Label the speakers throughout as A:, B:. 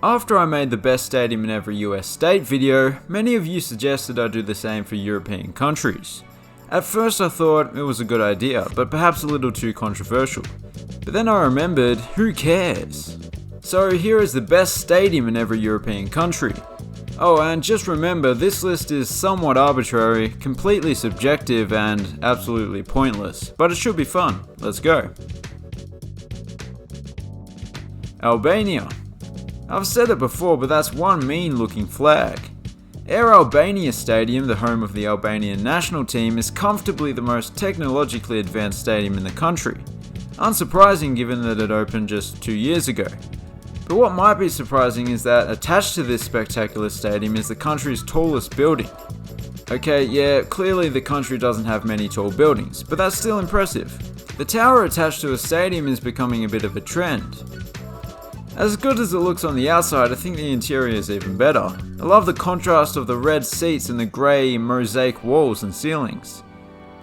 A: After I made the best stadium in every US state video, many of you suggested I do the same for European countries. At first I thought it was a good idea, but perhaps a little too controversial. But then I remembered, who cares? So here is the best stadium in every European country. Oh, and just remember, this list is somewhat arbitrary, completely subjective, and absolutely pointless. But it should be fun. Let's go. Albania. I've said it before, but that's one mean looking flag. Air Albania Stadium, the home of the Albanian national team, is comfortably the most technologically advanced stadium in the country. Unsurprising given that it opened just 2 years ago. But what might be surprising is that attached to this spectacular stadium is the country's tallest building. Okay, yeah, clearly the country doesn't have many tall buildings, but that's still impressive. The tower attached to a stadium is becoming a bit of a trend. As good as it looks on the outside, I think the interior is even better. I love the contrast of the red seats and the grey mosaic walls and ceilings.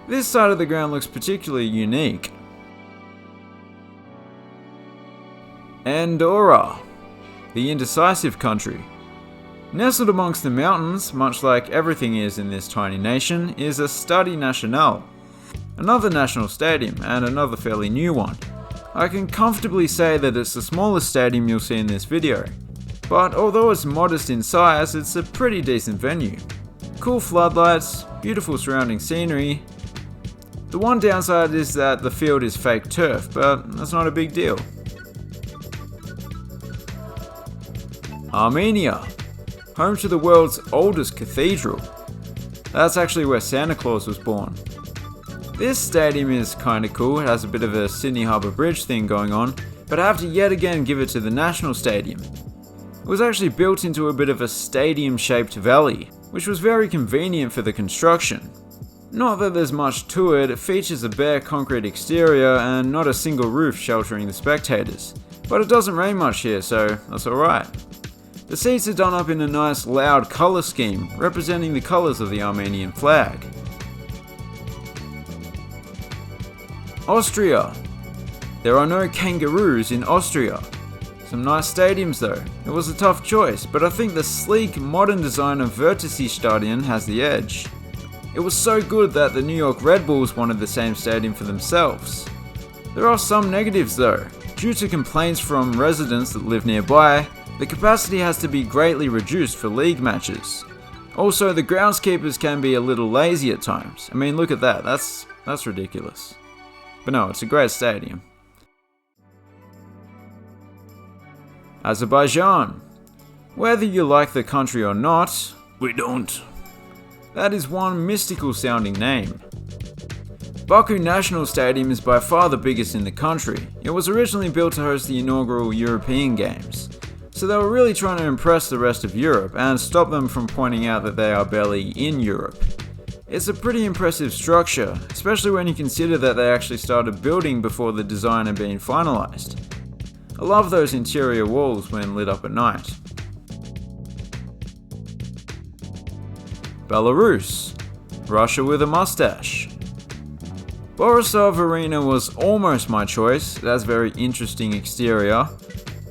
A: This side of the ground looks particularly unique. Andorra, the indecisive country. Nestled amongst the mountains, much like everything is in this tiny nation, is a Stade National, another national stadium and another fairly new one. I can comfortably say that it's the smallest stadium you'll see in this video, but although it's modest in size, it's a pretty decent venue. Cool floodlights, beautiful surrounding scenery. The one downside is that the field is fake turf, but that's not a big deal. Armenia, home to the world's oldest cathedral. That's actually where Santa Claus was born. This stadium is kinda cool, it has a bit of a Sydney Harbour Bridge thing going on, but I have to yet again give it to the National Stadium. It was actually built into a bit of a stadium-shaped valley, which was very convenient for the construction. Not that there's much to it, it features a bare concrete exterior and not a single roof sheltering the spectators. But it doesn't rain much here, so that's alright. The seats are done up in a nice loud colour scheme, representing the colours of the Armenian flag. Austria. There are no kangaroos in Austria. Some nice stadiums though. It was a tough choice, but I think the sleek, modern design of Vertisseestadion has the edge. It was so good that the New York Red Bulls wanted the same stadium for themselves. There are some negatives though. Due to complaints from residents that live nearby, the capacity has to be greatly reduced for league matches. Also, the groundskeepers can be a little lazy at times. I mean, look at that, that's ridiculous. But no, it's a great stadium. Azerbaijan. Whether you like the country or not, we don't. That is one mystical sounding name. Baku National Stadium is by far the biggest in the country. It was originally built to host the inaugural European Games. So they were really trying to impress the rest of Europe and stop them from pointing out that they are barely in Europe. It's a pretty impressive structure, especially when you consider that they actually started building before the design had been finalized. I love those interior walls when lit up at night. Belarus, Russia with a mustache. Borisov Arena was almost my choice, it has a very interesting exterior,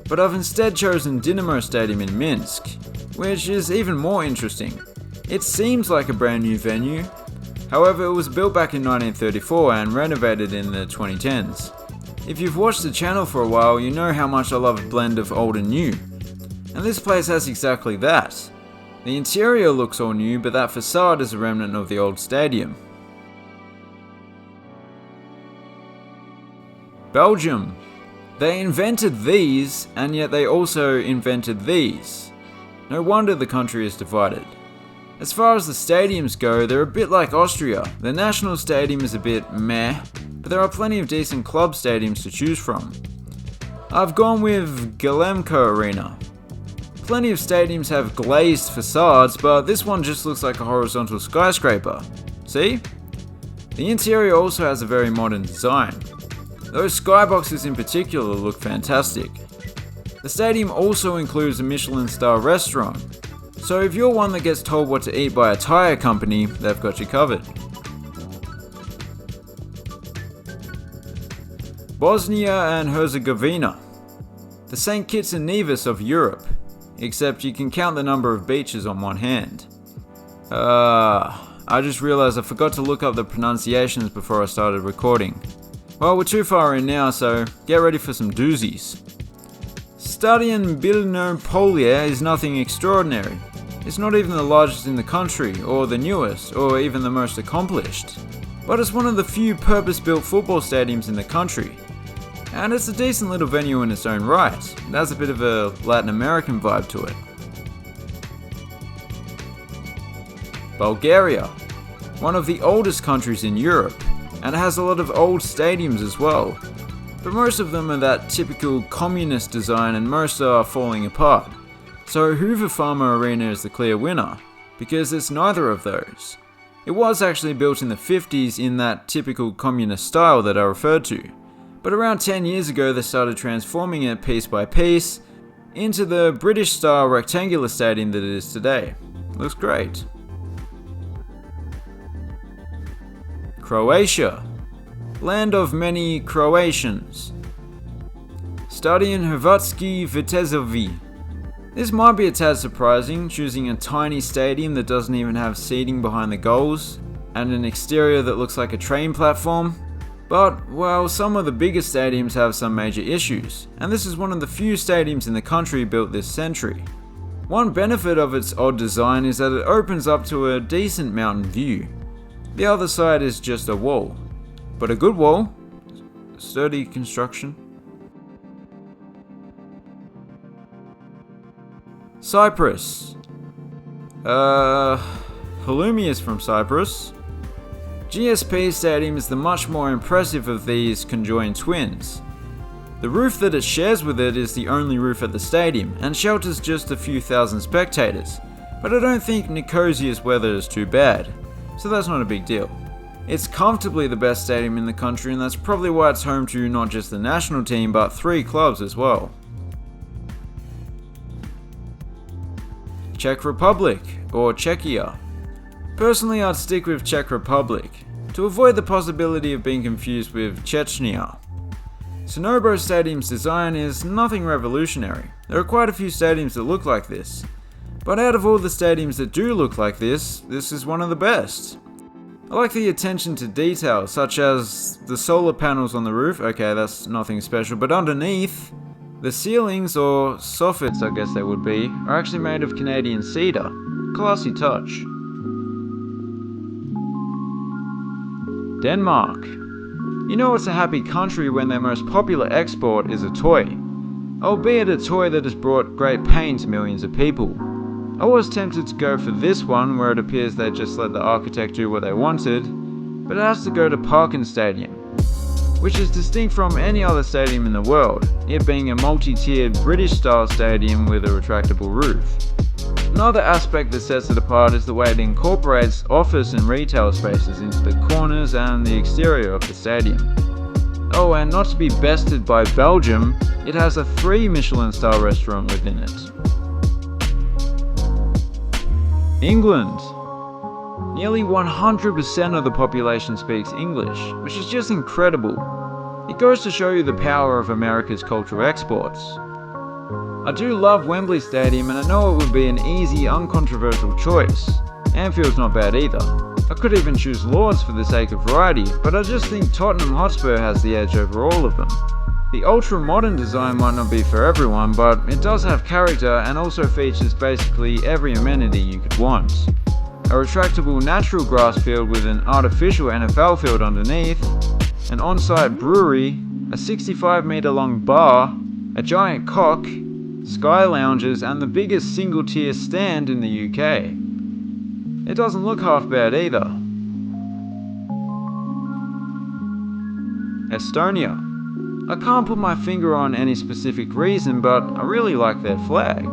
A: but I've instead chosen Dynamo Stadium in Minsk, which is even more interesting. It seems like a brand new venue, however it was built back in 1934 and renovated in the 2010s. If you've watched the channel for a while, you know how much I love a blend of old and new. And this place has exactly that. The interior looks all new, but that facade is a remnant of the old stadium. Belgium. They invented these, and yet they also invented these. No wonder the country is divided. As far as the stadiums go, they're a bit like Austria. The national stadium is a bit meh, but there are plenty of decent club stadiums to choose from. I've gone with Galemko Arena. Plenty of stadiums have glazed facades, but this one just looks like a horizontal skyscraper. See? The interior also has a very modern design. Those skyboxes in particular look fantastic. The stadium also includes a Michelin-star restaurant, so if you're one that gets told what to eat by a tire company, they've got you covered. Bosnia and Herzegovina, the St. Kitts and Nevis of Europe. except you can count the number of beaches on one hand. I just realized I forgot to look up the pronunciations before I started recording. Well, we're too far in now, so get ready for some doozies. Stadion Bilner Polier is nothing extraordinary. It's not even the largest in the country, or the newest, or even the most accomplished. But it's one of the few purpose-built football stadiums in the country. And it's a decent little venue in its own right. It has a bit of a Latin American vibe to it. Bulgaria, one of the oldest countries in Europe, and it has a lot of old stadiums as well. But most of them are that typical communist design and most are falling apart. So Hoover Farmer Arena is the clear winner, because it's neither of those. It was actually built in the 50s in that typical communist style that I referred to, but around 10 years ago they started transforming it piece by piece into the British style rectangular stadium that it is today. Looks great. Croatia, land of many Croatians. Stadion Hrvatski Vitezovi. This might be a tad surprising, choosing a tiny stadium that doesn't even have seating behind the goals, and an exterior that looks like a train platform. But, well, some of the bigger stadiums have some major issues, and this is one of the few stadiums in the country built this century. One benefit of its odd design is that it opens up to a decent mountain view. The other side is just a wall, but a good wall, sturdy construction. Cyprus. Halloumi is from Cyprus. GSP Stadium is the much more impressive of these conjoined twins. The roof that it shares with it is the only roof at the stadium and shelters just a few thousand spectators, but I don't think Nicosia's weather is too bad, so that's not a big deal. It's comfortably the best stadium in the country, and that's probably why it's home to not just the national team but 3 clubs as well. Czech Republic, or Czechia. Personally, I'd stick with Czech Republic, to avoid the possibility of being confused with Chechnya. Sonobo Stadium's design is nothing revolutionary. There are quite a few stadiums that look like this, but out of all the stadiums that do look like this is one of the best. I like the attention to detail, such as the solar panels on the roof. Okay, that's nothing special, but underneath, the ceilings, or soffits I guess they would be, are actually made of Canadian cedar. Classy touch. Denmark. You know it's a happy country when their most popular export is a toy. Albeit a toy that has brought great pain to millions of people. I was tempted to go for this one where it appears they just let the architect do what they wanted, but it has to go to Parken Stadium, which is distinct from any other stadium in the world, it being a multi-tiered British-style stadium with a retractable roof. Another aspect that sets it apart is the way it incorporates office and retail spaces into the corners and the exterior of the stadium. Oh, and not to be bested by Belgium, it has a 3 Michelin-star restaurant within it. England. Nearly 100% of the population speaks English, which is just incredible. It goes to show you the power of America's cultural exports. I do love Wembley Stadium, and I know it would be an easy, uncontroversial choice. Anfield's not bad either. I could even choose Lords for the sake of variety, but I just think Tottenham Hotspur has the edge over all of them. The ultra-modern design might not be for everyone, but it does have character and also features basically every amenity you could want. A retractable natural grass field with an artificial NFL field underneath, an on-site brewery, a 65-meter long bar, a giant cock, sky lounges, and the biggest single-tier stand in the UK. It doesn't look half bad either. Estonia. I can't put my finger on any specific reason, but I really like their flag.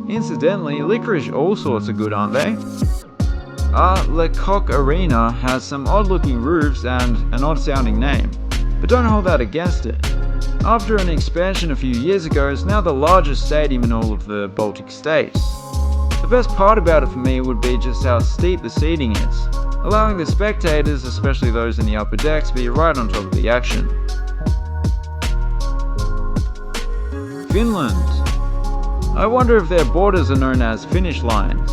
A: Incidentally, Licorice All Sorts are good, aren't they? Le Coq Arena has some odd-looking roofs and an odd-sounding name, but don't hold that against it. After an expansion a few years ago, it's now the largest stadium in all of the Baltic states. The best part about it for me would be just how steep the seating is, allowing the spectators, especially those in the upper decks, to be right on top of the action. Finland. I wonder if their borders are known as finish lines.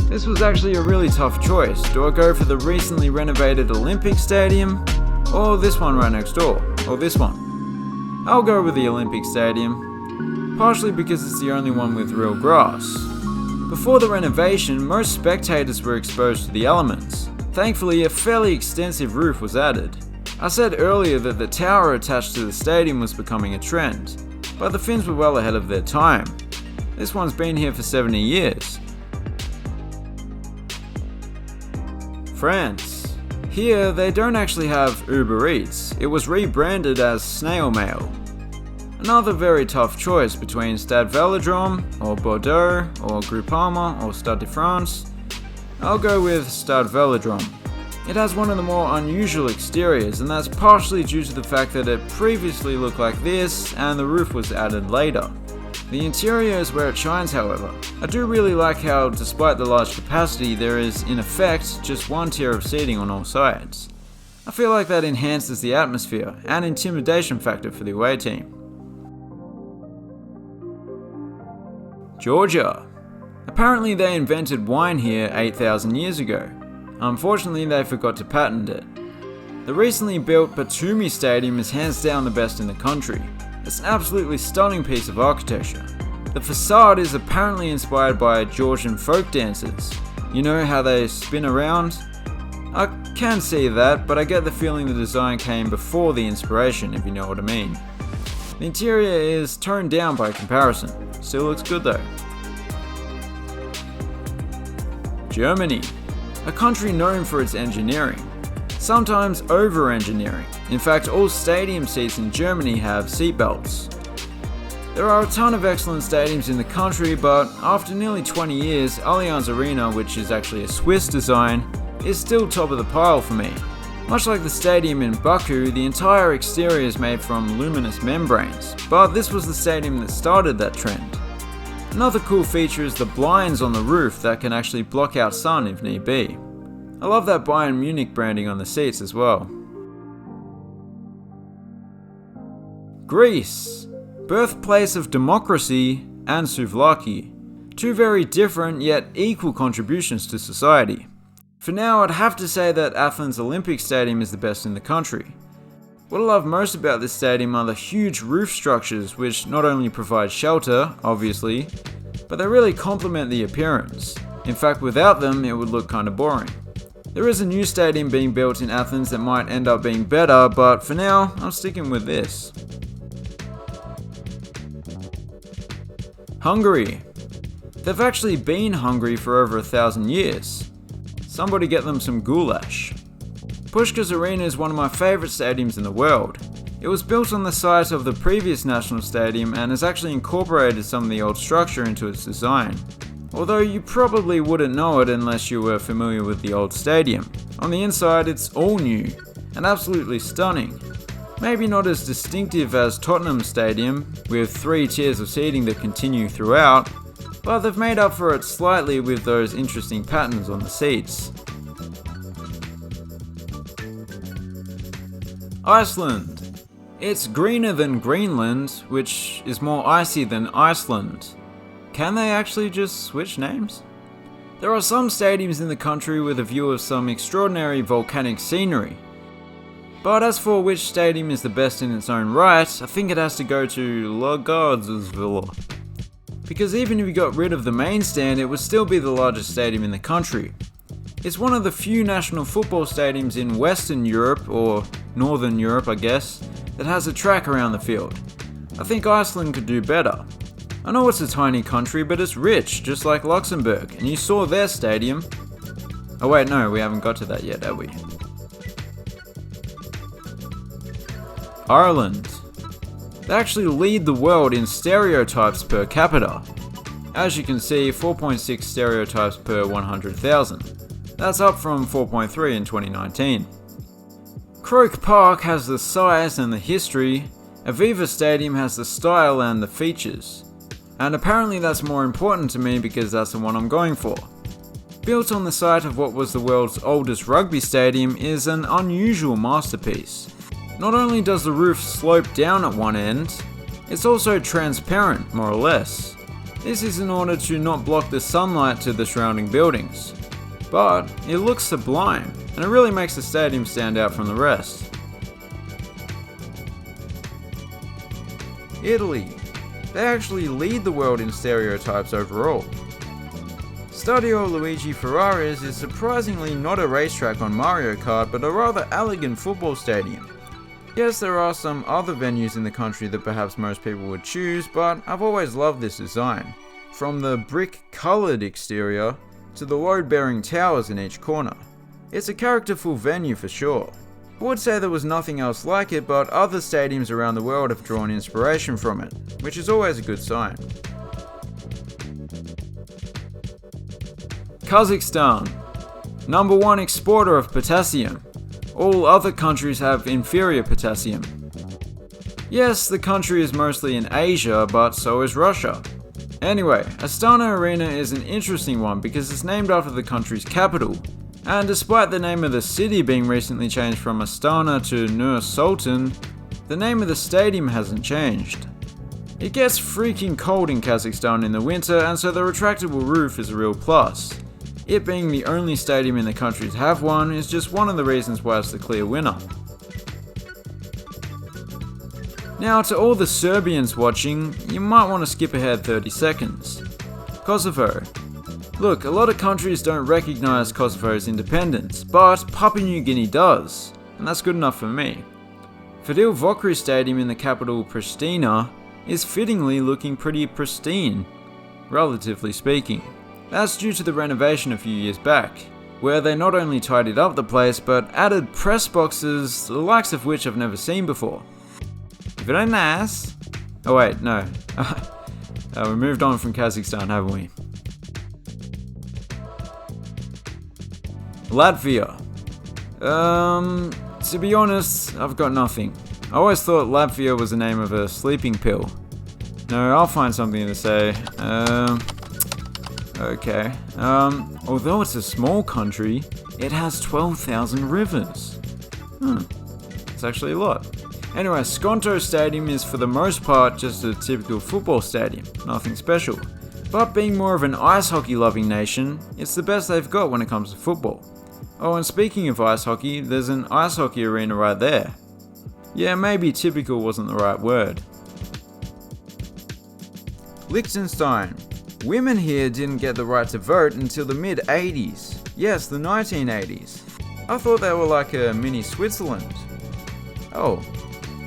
A: This was actually a really tough choice. Do I go for the recently renovated Olympic Stadium, or this one right next door, or this one? I'll go with the Olympic Stadium, partially because it's the only one with real grass. Before the renovation, most spectators were exposed to the elements. Thankfully, a fairly extensive roof was added. I said earlier that the tower attached to the stadium was becoming a trend, but the Finns were well ahead of their time. This one's been here for 70 years. France. Here, they don't actually have Uber Eats. It was rebranded as Snail Mail. Another very tough choice between Stade Velodrome, or Bordeaux, or Groupama, or Stade de France. I'll go with Stade Velodrome. It has one of the more unusual exteriors, and that's partially due to the fact that it previously looked like this and the roof was added later. The interior is where it shines, however. I do really like how, despite the large capacity, there is, in effect, just one tier of seating on all sides. I feel like that enhances the atmosphere and intimidation factor for the away team. Georgia. Apparently they invented wine here 8,000 years ago. Unfortunately, they forgot to patent it. The recently built Batumi Stadium is hands down the best in the country. It's an absolutely stunning piece of architecture. The facade is apparently inspired by Georgian folk dances. You know how they spin around? I can see that, but I get the feeling the design came before the inspiration, if you know what I mean. The interior is toned down by comparison. Still looks good though. Germany. A country known for its engineering, sometimes over-engineering. In fact, all stadium seats in Germany have seatbelts. There are a ton of excellent stadiums in the country, but after nearly 20 years, Allianz Arena, which is actually a Swiss design, is still top of the pile for me. Much like the stadium in Baku, the entire exterior is made from luminous membranes, but this was the stadium that started that trend. Another cool feature is the blinds on the roof that can actually block out sun if need be. I love that Bayern Munich branding on the seats as well. Greece, birthplace of democracy and souvlaki. Two very different yet equal contributions to society. For now, I'd have to say that Athens Olympic Stadium is the best in the country. What I love most about this stadium are the huge roof structures, which not only provide shelter, obviously, but they really complement the appearance. In fact, without them, it would look kinda boring. There is a new stadium being built in Athens that might end up being better, but for now, I'm sticking with this. Hungary. They've actually been hungry for over 1,000 years. Somebody get them some goulash. Puskás Arena is one of my favourite stadiums in the world. It was built on the site of the previous national stadium and has actually incorporated some of the old structure into its design. Although you probably wouldn't know it unless you were familiar with the old stadium. On the inside, it's all new and absolutely stunning. Maybe not as distinctive as Tottenham Stadium, with 3 tiers of seating that continue throughout, but they've made up for it slightly with those interesting patterns on the seats. Iceland. It's greener than Greenland, which is more icy than Iceland. Can they actually just switch names? There are some stadiums in the country with a view of some extraordinary volcanic scenery. But as for which stadium is the best in its own right, I think it has to go to Lagardsville. Because even if you got rid of the main stand, it would still be the largest stadium in the country. It's one of the few national football stadiums in Western Europe, or Northern Europe I guess, that has a track around the field. I think Iceland could do better. I know it's a tiny country, but it's rich, just like Luxembourg, and you saw their stadium. Oh wait, no, we haven't got to that yet, have we? Ireland. They actually lead the world in stereotypes per capita. As you can see, 4.6 stereotypes per 100,000. That's up from 4.3 in 2019. Croke Park has the size and the history, Aviva Stadium has the style and the features. And apparently that's more important to me because that's the one I'm going for. Built on the site of what was the world's oldest rugby stadium is an unusual masterpiece. Not only does the roof slope down at one end, it's also transparent, more or less. This is in order to not block the sunlight to the surrounding buildings. But it looks sublime, and it really makes the stadium stand out from the rest. Italy. They actually lead the world in stereotypes overall. Stadio Luigi Ferraris is surprisingly not a racetrack on Mario Kart, but a rather elegant football stadium. Yes, there are some other venues in the country that perhaps most people would choose, but I've always loved this design. From the brick-coloured exterior to the load-bearing towers in each corner. It's a characterful venue for sure. I would say there was nothing else like it, but other stadiums around the world have drawn inspiration from it, which is always a good sign. Kazakhstan. Number 1 exporter of potassium. All other countries have inferior potassium. Yes, the country is mostly in Asia, but so is Russia. Anyway, Astana Arena is an interesting one because it's named after the country's capital, and despite the name of the city being recently changed from Astana to Nur Sultan, the name of the stadium hasn't changed. It gets freaking cold in Kazakhstan in the winter, and so the retractable roof is a real plus. It being the only stadium in the country to have one is just one of the reasons why it's the clear winner. Now, to all the Serbians watching, you might want to skip ahead 30 seconds. Kosovo. Look, a lot of countries don't recognize Kosovo's independence, but Papua New Guinea does, and that's good enough for me. Fadil Vokri Stadium in the capital Pristina is fittingly looking pretty pristine, relatively speaking. That's due to the renovation a few years back, where they not only tidied up the place, but added press boxes, the likes of which I've never seen before. Very nice. Oh wait, no. We moved on from Kazakhstan, haven't we? Latvia. To be honest, I've got nothing. I always thought Latvia was the name of a sleeping pill. No, I'll find something to say. Okay. Although it's a small country, it has 12,000 rivers. It's actually a lot. Anyway, Skonto Stadium is for the most part just a typical football stadium, nothing special. But being more of an ice hockey loving nation, it's the best they've got when it comes to football. Oh, and speaking of ice hockey, there's an ice hockey arena right there. Yeah, maybe typical wasn't the right word. Liechtenstein. Women here didn't get the right to vote until the mid-80s. Yes, the 1980s. I thought they were like a mini Switzerland. Oh,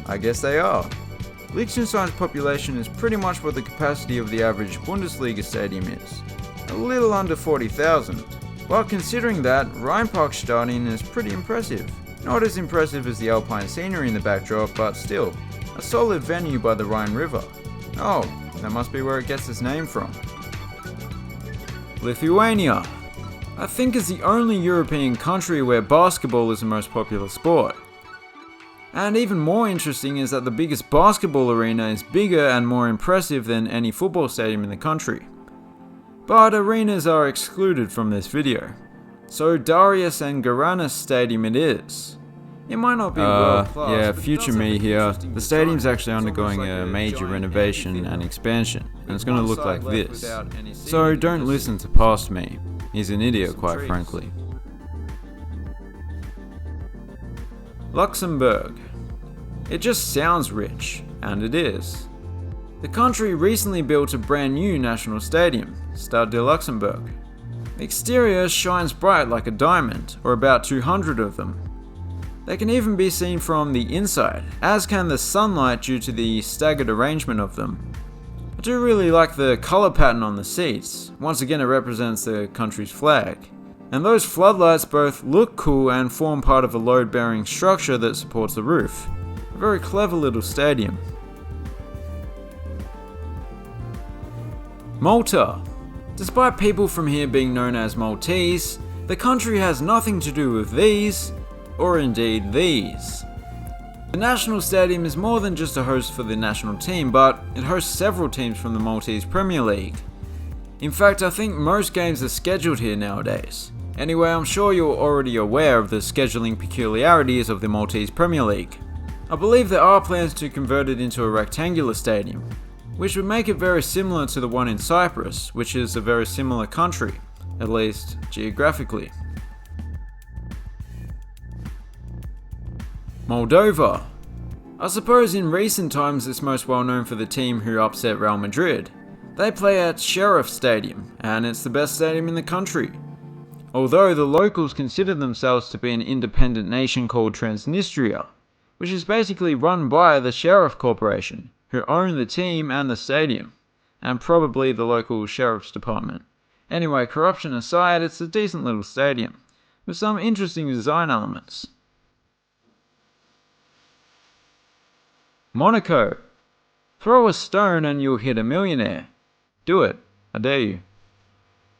A: I guess they are. Liechtenstein's population is pretty much what the capacity of the average Bundesliga stadium is. A little under 40,000. While considering that, Rheinparkstadion is pretty impressive. Not as impressive as the alpine scenery in the backdrop, but still, a solid venue by the Rhine River. Oh, that must be where it gets its name from. Lithuania. I think it's the only European country where basketball is the most popular sport. And even more interesting is that the biggest basketball arena is bigger and more impressive than any football stadium in the country. But arenas are excluded from this video. So Darius and Garanas Stadium it is. It might not be world class. Yeah, future me here. The stadium's actually undergoing a major renovation and expansion, and it's going to look like this. So don't listen to past me. He's an idiot, quite frankly. Luxembourg. It just sounds rich, and it is. The country recently built a brand new national stadium, Stade de Luxembourg. The exterior shines bright like a diamond, or about 200 of them. They can even be seen from the inside, as can the sunlight due to the staggered arrangement of them. I do really like the colour pattern on the seats. Once again, it represents the country's flag. And those floodlights both look cool and form part of a load-bearing structure that supports the roof. A very clever little stadium. Malta. Despite people from here being known as Maltese, the country has nothing to do with these, or indeed these. The national stadium is more than just a host for the national team, but it hosts several teams from the Maltese Premier League. In fact, I think most games are scheduled here nowadays. Anyway, I'm sure you're already aware of the scheduling peculiarities of the Maltese Premier League. I believe there are plans to convert it into a rectangular stadium. which would make it very similar to the one in Cyprus, which is a very similar country, at least geographically. Moldova. I suppose in recent times it's most well known for the team who upset Real Madrid. They play at Sheriff Stadium, and it's the best stadium in the country. Although the locals consider themselves to be an independent nation called Transnistria, which is basically run by the Sheriff Corporation, who own the team and the stadium, and probably the local sheriff's department. Anyway, corruption aside, it's a decent little stadium, with some interesting design elements. Monaco. Throw a stone and you'll hit a millionaire. Do it, I dare you.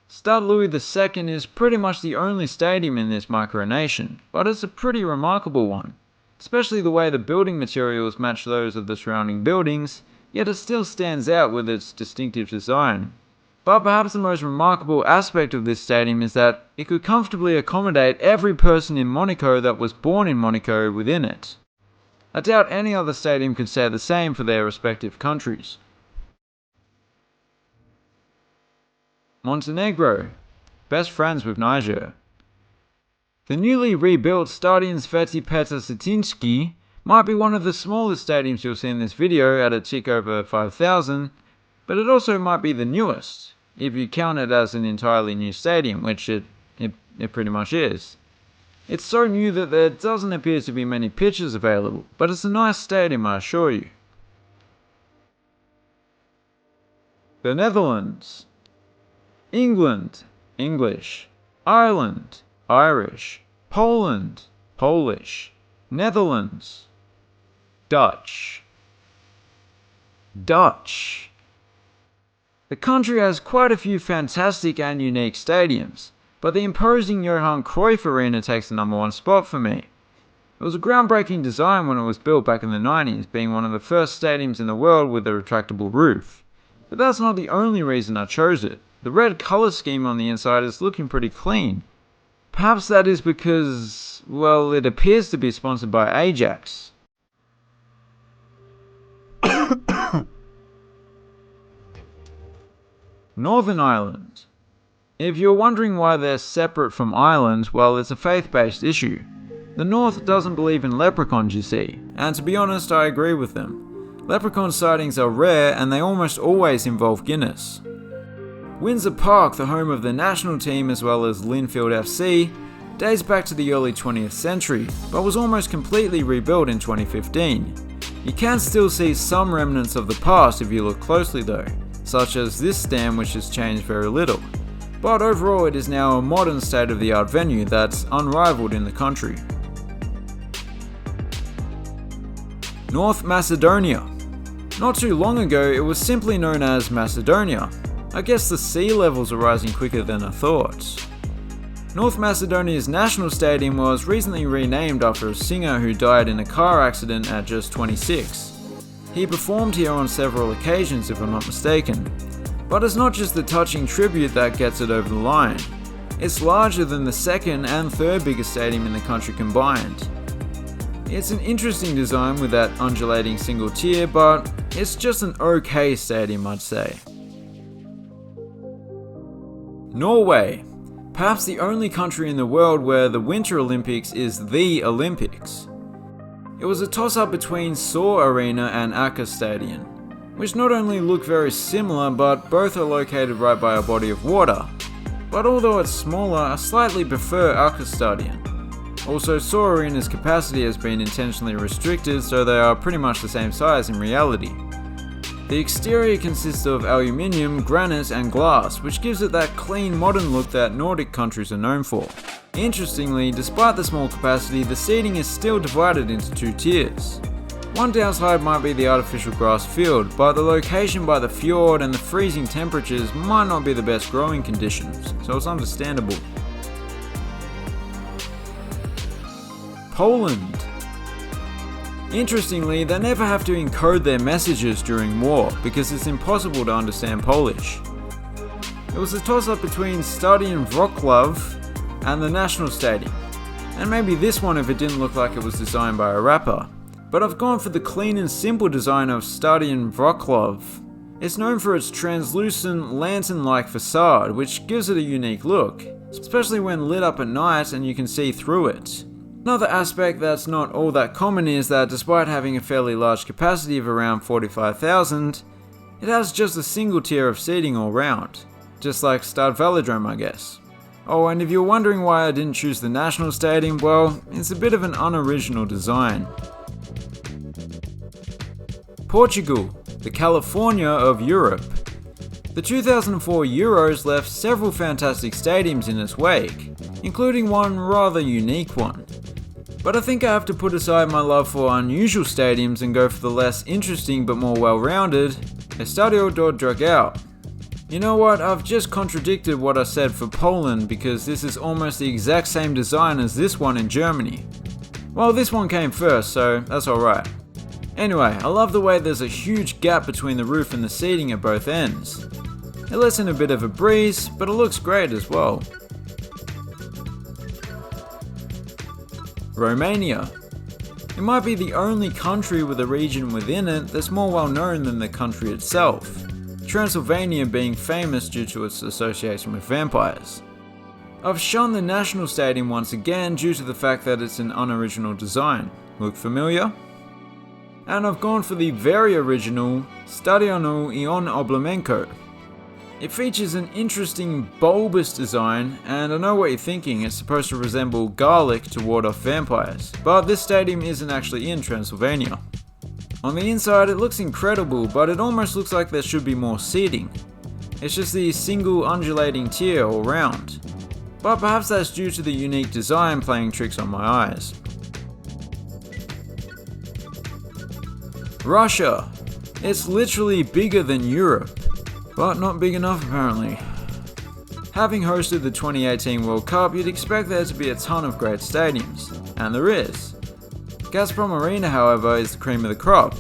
A: Stade Louis II is pretty much the only stadium in this micronation, but it's a pretty remarkable one, especially the way the building materials match those of the surrounding buildings, yet it still stands out with its distinctive design. But perhaps the most remarkable aspect of this stadium is that it could comfortably accommodate every person in Monaco that was born in Monaco within it. I doubt any other stadium could say the same for their respective countries. Montenegro, best friends with Niger. The newly rebuilt Stadion Sveti Petar Cetinski might be one of the smallest stadiums you'll see in this video at a tick over 5,000, but it also might be the newest, if you count it as an entirely new stadium, which it pretty much is. It's so new that there doesn't appear to be many pitches available, but it's a nice stadium, I assure you. The Netherlands. England, English. Ireland, Irish. Poland, Polish. Netherlands, Dutch. Dutch. The country has quite a few fantastic and unique stadiums, but the imposing Johan Cruyff Arena takes the #1 spot for me. It was a groundbreaking design when it was built back in the 90s, being one of the first stadiums in the world with a retractable roof. But that's not the only reason I chose it. The red colour scheme on the inside is looking pretty clean. Perhaps that is because, well, it appears to be sponsored by Ajax. Northern Ireland. If you're wondering why they're separate from Ireland, well, it's a faith-based issue. The North doesn't believe in leprechauns, you see, and to be honest, I agree with them. Leprechaun sightings are rare and they almost always involve Guinness. Windsor Park, the home of the national team as well as Linfield FC, dates back to the early 20th century, but was almost completely rebuilt in 2015. You can still see some remnants of the past if you look closely though, such as this stand which has changed very little. But overall it is now a modern state-of-the-art venue that's unrivaled in the country. North Macedonia. Not too long ago it was simply known as Macedonia. I guess the sea levels are rising quicker than I thought. North Macedonia's national stadium was recently renamed after a singer who died in a car accident at just 26. He performed here on several occasions if I'm not mistaken. But it's not just the touching tribute that gets it over the line. It's larger than the second and third biggest stadium in the country combined. It's an interesting design with that undulating single tier, but it's just an okay stadium, I'd say. Norway. Perhaps the only country in the world where the Winter Olympics is the Olympics. It was a toss-up between Sør Arena and Aker Stadion, which not only look very similar, but both are located right by a body of water. But although it's smaller, I slightly prefer Aker Stadion. Also, Sør Arena's capacity has been intentionally restricted, so they are pretty much the same size in reality. The exterior consists of aluminium, granite and glass, which gives it that clean modern look that Nordic countries are known for. Interestingly, despite the small capacity, the seating is still divided into two tiers. One downside might be the artificial grass field, but the location by the fjord and the freezing temperatures might not be the best growing conditions, so it's understandable. Poland. Interestingly, they never have to encode their messages during war because it's impossible to understand Polish. It was a toss-up between Stadion Wrocław and the National Stadium, and maybe this one if it didn't look like it was designed by a rapper. But I've gone for the clean and simple design of Stadion Wrocław. It's known for its translucent, lantern-like facade, which gives it a unique look, especially when lit up at night and you can see through it. Another aspect that's not all that common is that despite having a fairly large capacity of around 45,000, it has just a single tier of seating all round, just like Stade Velodrome, I guess. Oh, and if you're wondering why I didn't choose the National Stadium, well, it's a bit of an unoriginal design. Portugal, the California of Europe. The 2004 Euros left several fantastic stadiums in its wake, including one rather unique one. But I think I have to put aside my love for unusual stadiums and go for the less interesting but more well-rounded Estadio do Dragão. You know what, I've just contradicted what I said for Poland because this is almost the exact same design as this one in Germany. Well, this one came first, so that's alright. Anyway, I love the way there's a huge gap between the roof and the seating at both ends. It lets in a bit of a breeze, but it looks great as well. Romania. It might be the only country with a region within it that's more well known than the country itself, Transylvania being famous due to its association with vampires. I've shown the National Stadium once again due to the fact that it's an unoriginal design. Look familiar? And I've gone for the very original Stadionul Ion Oblemenco. It features an interesting bulbous design, and I know what you're thinking, it's supposed to resemble garlic to ward off vampires, but this stadium isn't actually in Transylvania. On the inside it looks incredible, but it almost looks like there should be more seating. It's just the single undulating tier all round. But perhaps that's due to the unique design playing tricks on my eyes. Russia. It's literally bigger than Europe, but not big enough apparently. Having hosted the 2018 World Cup, you'd expect there to be a ton of great stadiums, and there is. Gazprom Arena, however, is the cream of the crop.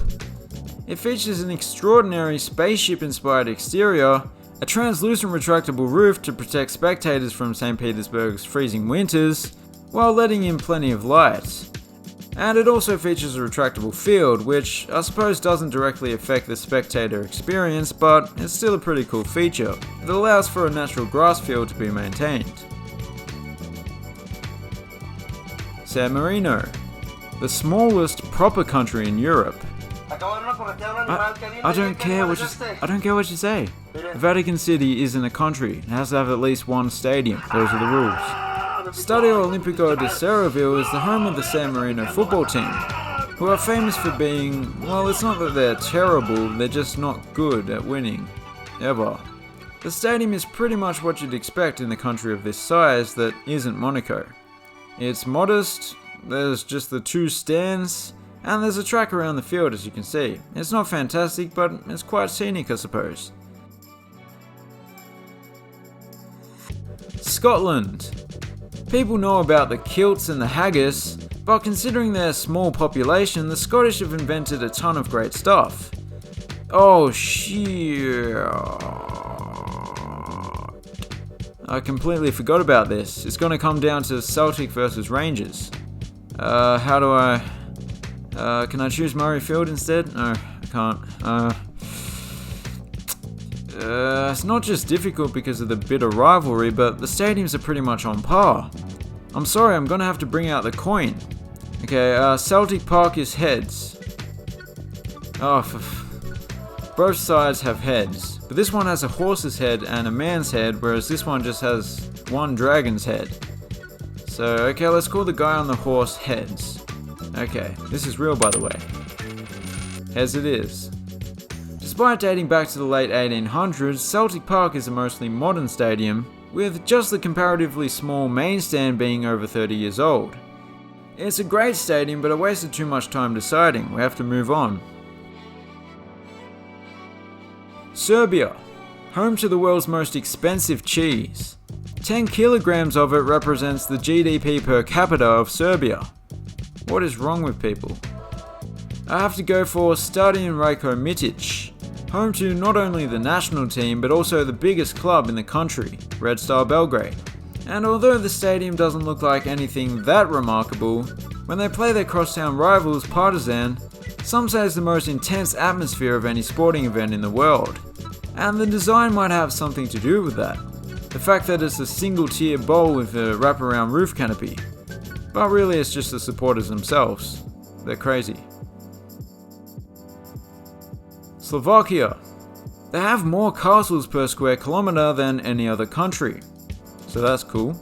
A: It features an extraordinary spaceship-inspired exterior, a translucent retractable roof to protect spectators from St. Petersburg's freezing winters, while letting in plenty of light. And it also features a retractable field, which I suppose doesn't directly affect the spectator experience, but it's still a pretty cool feature that allows for a natural grass field to be maintained. San Marino, the smallest proper country in Europe. I don't care what you say. The Vatican City isn't a country. It has to have at least one stadium. Those are the rules. Stadio Olimpico de Serravalle is the home of the San Marino football team, who are famous for being, well, it's not that they're terrible, they're just not good at winning. Ever. The stadium is pretty much what you'd expect in the country of this size that isn't Monaco. It's modest, there's just the two stands, and there's a track around the field as you can see. It's not fantastic, but it's quite scenic I suppose. Scotland. People know about the kilts and the haggis, but considering their small population, the Scottish have invented a ton of great stuff. Oh shit. I completely forgot about this. It's gonna come down to Celtic versus Rangers. How do I... can I choose Murrayfield instead? No, I can't. It's not just difficult because of the bitter rivalry, but the stadiums are pretty much on par. I'm sorry, I'm gonna have to bring out the coin. Okay, Celtic Park is heads. Both sides have heads, but this one has a horse's head and a man's head, whereas this one just has one dragon's head. So, okay, let's call the guy on the horse Heads. Okay, this is real by the way. As it is. Despite dating back to the late 1800s, Celtic Park is a mostly modern stadium, with just the comparatively small main stand being over 30 years old. It's a great stadium, but I wasted too much time deciding. We have to move on. Serbia, home to the world's most expensive cheese. 10 kilograms of it represents the GDP per capita of Serbia. What is wrong with people? I have to go for Stadion Ratko Mitić, home to not only the national team but also the biggest club in the country, Red Star Belgrade. And although the stadium doesn't look like anything that remarkable, when they play their crosstown rivals Partizan, some say it's the most intense atmosphere of any sporting event in the world. And the design might have something to do with that. The fact that it's a single-tier bowl with a wraparound roof canopy. But really it's just the supporters themselves. They're crazy. Slovakia. They have more castles per square kilometer than any other country. So that's cool.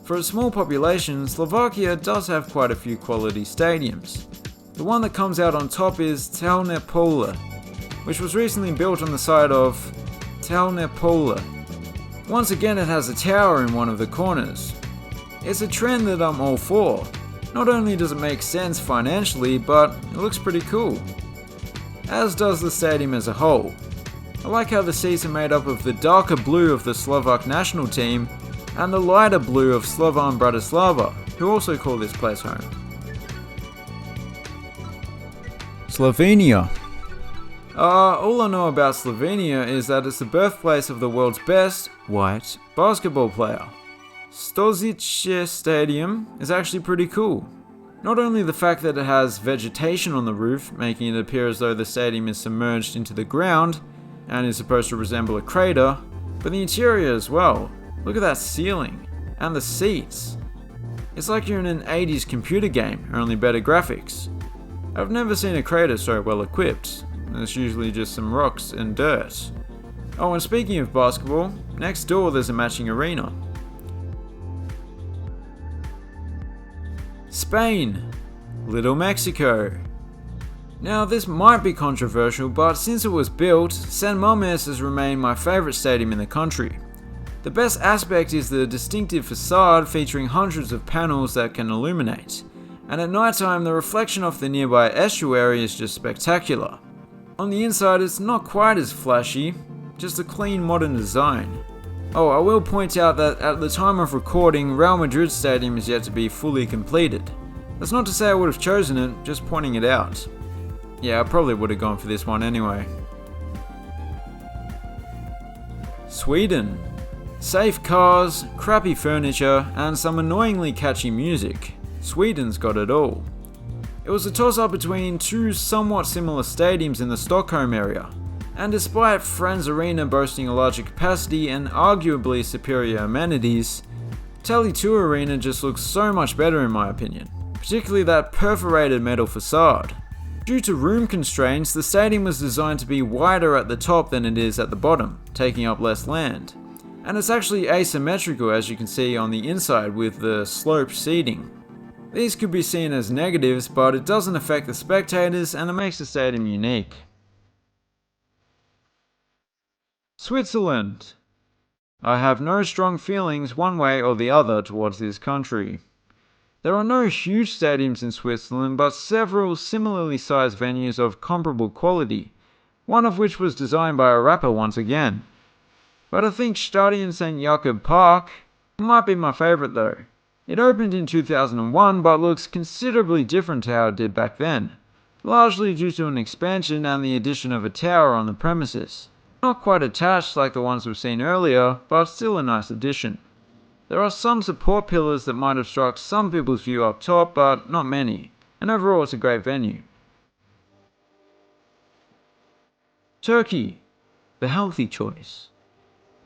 A: For a small population, Slovakia does have quite a few quality stadiums. The one that comes out on top is Telné Pole, which was recently built on the site of Telné Pole. Once again, it has a tower in one of the corners. It's a trend that I'm all for. Not only does it make sense financially, but it looks pretty cool. As does the stadium as a whole. I like how the seats are made up of the darker blue of the Slovak national team and the lighter blue of Slovan Bratislava, who also call this place home. Slovenia. All I know about Slovenia is that it's the birthplace of the world's best white basketball player. Stožice Stadium is actually pretty cool. Not only the fact that it has vegetation on the roof, making it appear as though the stadium is submerged into the ground and is supposed to resemble a crater, but the interior as well. Look at that ceiling and the seats. It's like you're in an 80s computer game, only better graphics. I've never seen a crater so well equipped. It's usually just some rocks and dirt. Oh, and speaking of basketball, next door there's a matching arena. Spain. Little Mexico. Now this might be controversial, but since it was built, San Mamés has remained my favourite stadium in the country. The best aspect is the distinctive facade featuring hundreds of panels that can illuminate, and at night time the reflection off the nearby estuary is just spectacular. On the inside it's not quite as flashy, just a clean modern design. Oh, I will point out that at the time of recording, Real Madrid Stadium is yet to be fully completed. That's not to say I would have chosen it, just pointing it out. Yeah, I probably would have gone for this one anyway. Sweden. Safe cars, crappy furniture, and some annoyingly catchy music. Sweden's got it all. It was a toss-up between two somewhat similar stadiums in the Stockholm area, and despite Friends Arena boasting a larger capacity and arguably superior amenities, Tele2 Arena just looks so much better in my opinion, particularly that perforated metal facade. Due to room constraints, the stadium was designed to be wider at the top than it is at the bottom, taking up less land. And it's actually asymmetrical, as you can see on the inside with the sloped seating. These could be seen as negatives, but it doesn't affect the spectators and it makes the stadium unique. Switzerland. I have no strong feelings one way or the other towards this country. There are no huge stadiums in Switzerland, but several similarly sized venues of comparable quality, one of which was designed by a rapper once again. But I think Stadion St. Jakob Park might be my favourite though. It opened in 2001 but looks considerably different to how it did back then, largely due to an expansion and the addition of a tower on the premises. Not quite attached like the ones we've seen earlier, but still a nice addition. There are some support pillars that might obstruct some people's view up top, but not many, and overall it's a great venue. Turkey. The healthy choice.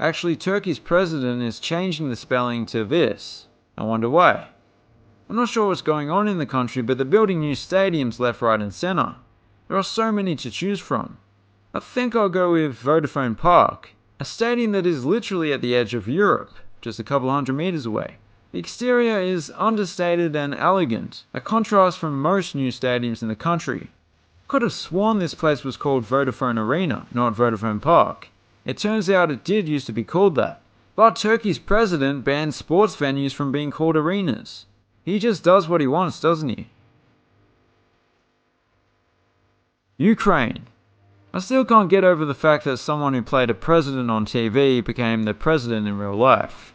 A: Actually, Turkey's president is changing the spelling to this. I wonder why. I'm not sure what's going on in the country, but they're building new stadiums left, right and centre. There are so many to choose from. I think I'll go with Vodafone Park, a stadium that is literally at the edge of Europe, just a couple hundred meters away. The exterior is understated and elegant, a contrast from most new stadiums in the country. Could have sworn this place was called Vodafone Arena, not Vodafone Park. It turns out it did used to be called that. But Turkey's president banned sports venues from being called arenas. He just does what he wants, doesn't he? Ukraine. I still can't get over the fact that someone who played a president on TV became the president in real life.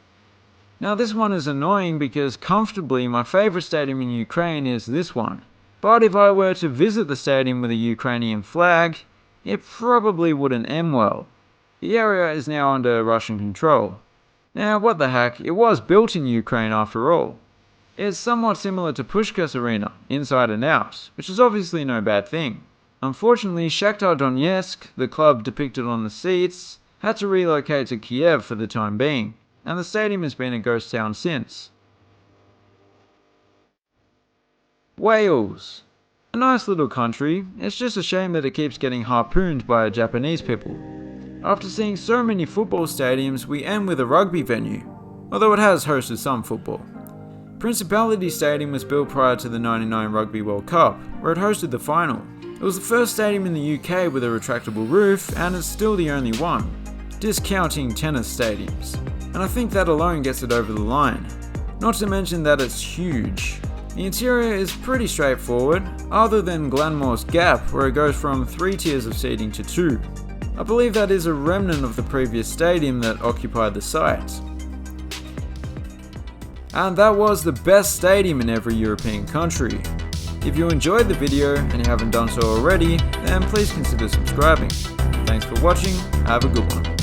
A: Now this one is annoying because comfortably my favourite stadium in Ukraine is this one. But if I were to visit the stadium with a Ukrainian flag, it probably wouldn't end well. The area is now under Russian control. Now what the heck, it was built in Ukraine after all. It's somewhat similar to Puskás Arena, inside and out, which is obviously no bad thing. Unfortunately, Shakhtar Donetsk, the club depicted on the seats, had to relocate to Kiev for the time being, and the stadium has been a ghost town since. Wales. A nice little country, it's just a shame that it keeps getting harpooned by Japanese people. After seeing so many football stadiums, we end with a rugby venue, although it has hosted some football. Principality Stadium was built prior to the '99 Rugby World Cup, where it hosted the final. It was the first stadium in the UK with a retractable roof, and it's still the only one, discounting tennis stadiums. And I think that alone gets it over the line. Not to mention that it's huge. The interior is pretty straightforward, other than Glenmore's Gap, where it goes from 3 tiers of seating to 2. I believe that is a remnant of the previous stadium that occupied the site. And that was the best stadium in every European country. If you enjoyed the video and you haven't done so already, then please consider subscribing. Thanks for watching, have a good one.